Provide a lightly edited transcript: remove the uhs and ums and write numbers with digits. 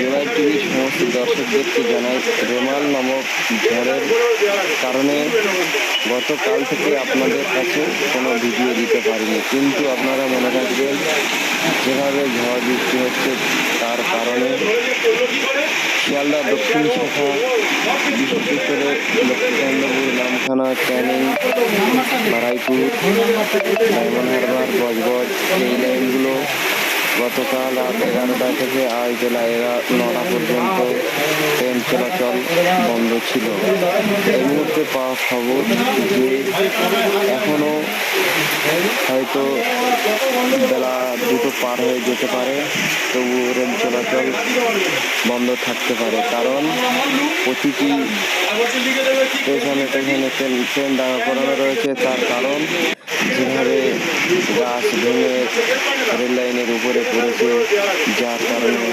জোনাই টিভির সমস্ত দর্শকদেরকে জানাই, রেমাল নামক ঝড়ের কারণে গতকাল থেকে আপনাদের কাছে কোনো ভিডিও দিতে পারিনি, কিন্তু আপনারা মনে রাখবেন যেভাবে ঝড় বৃষ্টি হচ্ছে তার কারণে শিয়ালদা দক্ষিণ শাখা, বিশেষ করে লক্ষ্মীকান্তপুর, নামখানা, ক্যানিং, বারাইপুর, ডায়মন্ড হারবার, গজগজ, এই লাইনগুলো গতকাল রাত 11টা থেকে আজ বেলা 9টা পর্যন্ত ট্রেন চলাচল বন্ধ ছিল। এই মুহূর্তে পাওয়া খবর যে এখনও হয়তো বেলা 2টো পার হয়ে যেতে পারে, তবু রেল চলাচল বন্ধ থাকতে পারে, কারণ প্রতিটি স্টেশনে ট্রেন দাঁড়া করানো রয়েছে। তার কারণ যেভাবে গাছ ভেঙে রেল লাইনের উপরে পড়েছে, যার কারণে